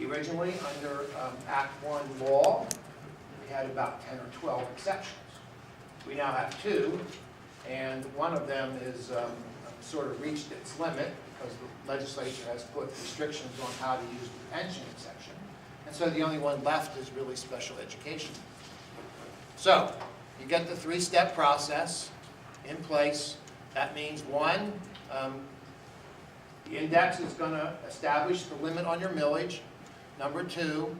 Originally, under Act 1 law, we had about 10 or 12 exceptions. We now have 2, and one of them is sort of reached its limit because the legislature has put restrictions on how to use the pension exception. And so the only one left is really special education. So you get the 3-step process in place. That means 1, the index is going to establish the limit on your millage. Number 2,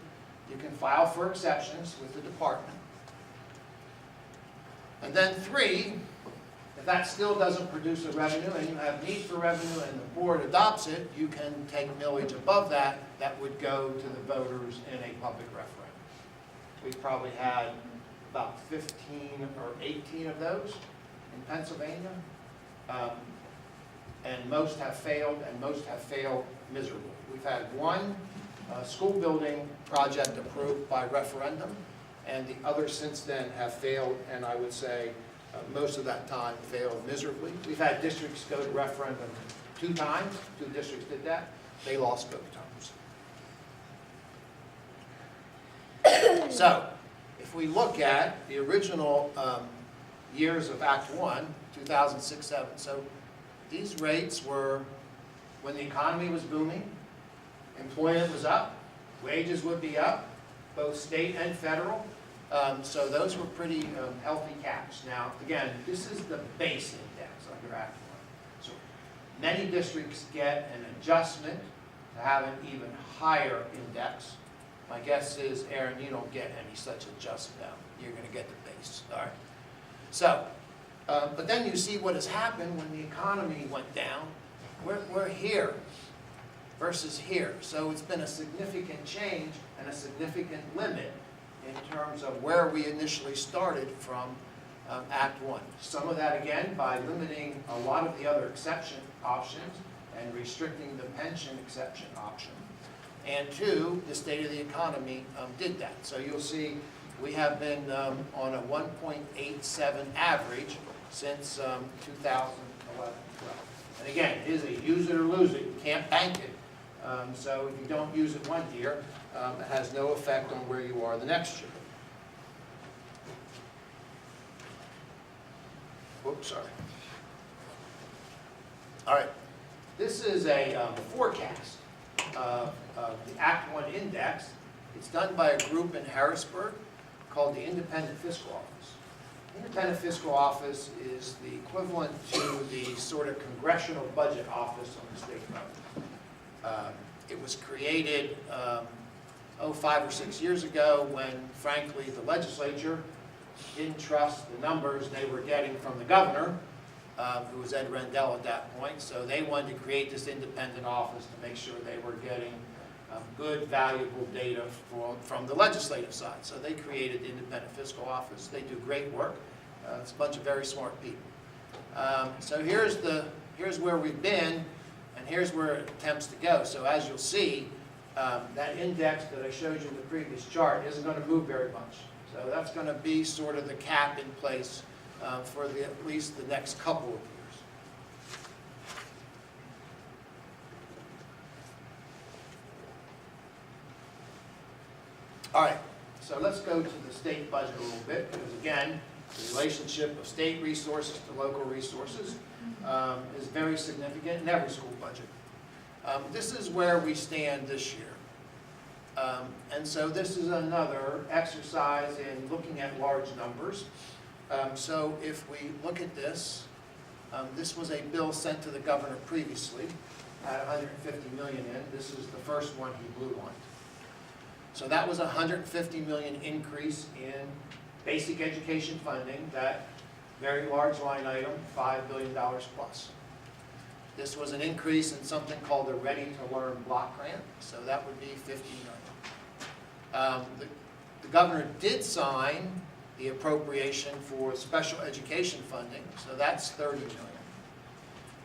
you can file for exceptions with the department. And then 3, if that still doesn't produce a revenue and you have need for revenue and the board adopts it, you can take millage above that. That would go to the voters in a public referendum. We've probably had about 15 or 18 of those in Pennsylvania. And most have failed, and most have failed miserably. We've had 1 school building project approved by referendum, and the others since then have failed, and I would say most of that time failed miserably. We've had districts go to referendum 2 times. 2 districts did that. They lost both times. So, if we look at the original years of Act 1, 2006-07, so these rates were when the economy was booming, employment was up, wages would be up, both state and federal. So those were pretty healthy caps. Now, again, this is the base index under Act 1. So many districts get an adjustment to have an even higher index. My guess is, Aaron, you don't get any such adjustment now. You're going to get the base. All right. So, but then you see what has happened when the economy went down. We're here versus here. So it's been a significant change and a significant limit in terms of where we initially started from Act 1. Some of that, again, by limiting a lot of the other exception options and restricting the pension exception option. And 2, the state of the economy did that. So you'll see we have been on a 1.87 average since 2011-12. And again, it is a use it or lose it. You can't bank it. So if you don't use it one year, it has no effect on where you are the next year. Whoops, sorry. All right. This is a forecast of the Act 1 index. It's done by a group in Harrisburg called the Independent Fiscal Office. The Independent Fiscal Office is the equivalent to the sort of congressional budget office on the state government. It was created 5 or 6 years ago when, frankly, the legislature didn't trust the numbers they were getting from the governor, who was Ed Rendell at that point. So they wanted to create this independent office to make sure they were getting good, valuable data from the legislative side. So they created the Independent Fiscal Office. They do great work. It's a bunch of very smart people. So here's where we've been, and here's where it attempts to go. So as you'll see, that index that I showed you in the previous chart isn't going to move very much. So that's going to be sort of the cap in place for at least the next couple of years. All right, so let's go to the state budget a little bit, because again, the relationship of state resources to local resources is very significant in every school budget. This is where we stand this year. And so this is another exercise in looking at large numbers. So if we look at this, this was a bill sent to the governor previously, had $150 million in. This is the first one he blew on. So that was a $150 million increase in basic education funding, that very large line item, $5 billion plus. This was an increase in something called the Ready to Learn block grant, so that would be $50 million. The governor did sign the appropriation for special education funding, so that's $30 million.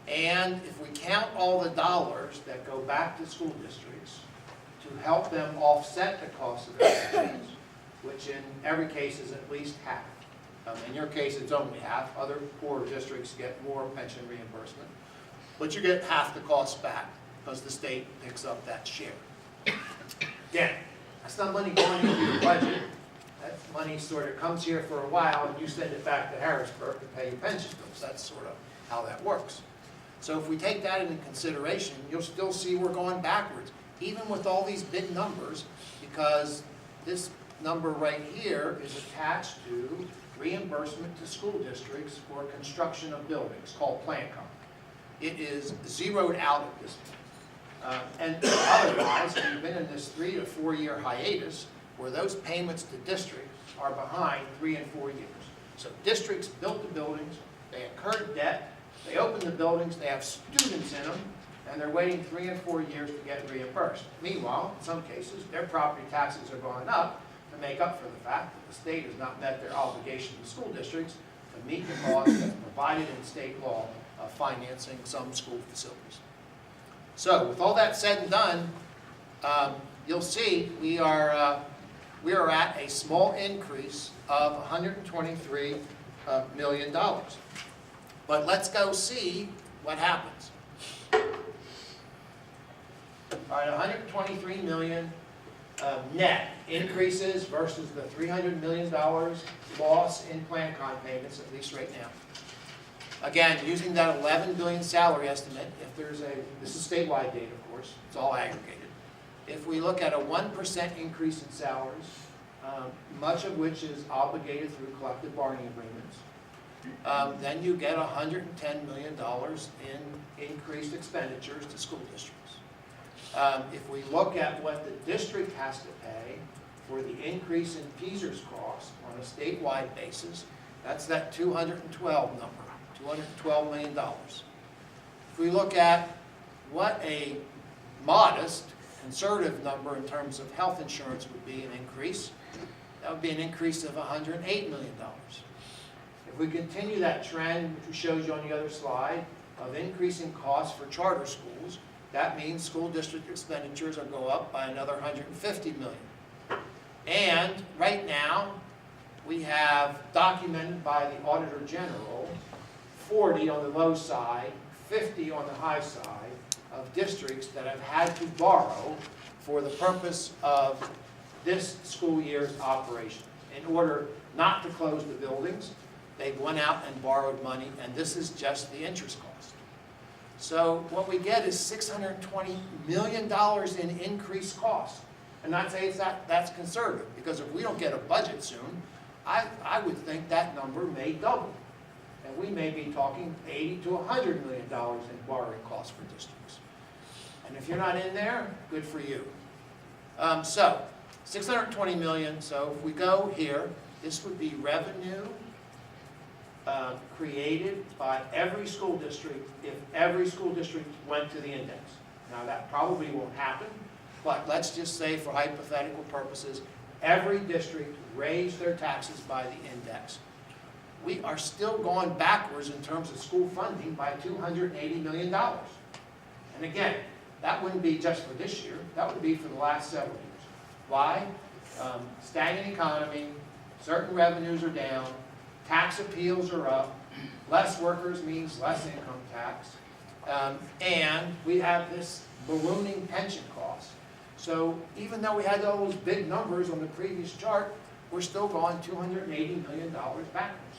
And if we count all the dollars that go back to school districts to help them offset the cost of pensions, which in every case is at least half. In your case, it's only half. Other poor districts get more pension reimbursement. But you get half the cost back because the state picks up that share. not money going into your budget. That money sort of comes here for a while and you send it back to Harrisburg to pay your pension bills. That's sort of how that works. So if we take that into consideration, you'll still see we're going backwards, even with all these big numbers, because this number right here is attached to reimbursement to school districts for construction of buildings, called PlanCom. It is zeroed out at this point. And otherwise, we've been in this 3 to 4 year hiatus where those payments to districts are behind 3 and 4 years. So districts built the buildings, they incurred debt, they opened the buildings, they have students in them, and they're waiting 3 and 4 years to get reimbursed. Meanwhile, in some cases, their property taxes are going up to make up for the fact that the state has not met their obligation to school districts to meet the costs that's provided in state law of financing some school facilities. So, with all that said and done, you'll see we are at a small increase of $123 million. But let's go see what happens. All right, 123 million net increases versus the $300 million loss in PlanCon payments, at least right now. Again, using that 11 billion salary estimate, if there's this is statewide data, of course, it's all aggregated. If we look at a 1% increase in salaries, much of which is obligated through collective bargaining agreements, then you get $110 million in increased expenditures to school districts. If we look at what the district has to pay for the increase in PSERS costs on a statewide basis, that's that 212 number, $212 million. If we look at what a modest, conservative number in terms of health insurance would be an increase, that would be an increase of $108 million. If we continue that trend, which shows you on the other slide, of increasing costs for charter schools, that means school district expenditures will go up by another $150 million. And right now, we have documented by the Auditor General 40 on the low side, 50 on the high side of districts that have had to borrow for the purpose of this school year's operation. In order not to close the buildings, they went out and borrowed money, and this is just the interest cost. So what we get is $620 million in increased costs. And not say that's conservative, because if we don't get a budget soon, I would think that number may double. And we may be talking $80 to $100 million in borrowing costs for districts. And if you're not in there, good for you. So, $620 million, so if we go here, this would be revenue created by every school district if every school district went to the index. Now that probably won't happen, but let's just say for hypothetical purposes, every district raised their taxes by the index. We are still going backwards in terms of school funding by $280 million. And again, that wouldn't be just for this year, that would be for the last several years. Why? Stagnant economy, certain revenues are down, tax appeals are up, less workers means less income tax, and we have this ballooning pension cost. So even though we had all those big numbers on the previous chart, we're still going $280 million backwards.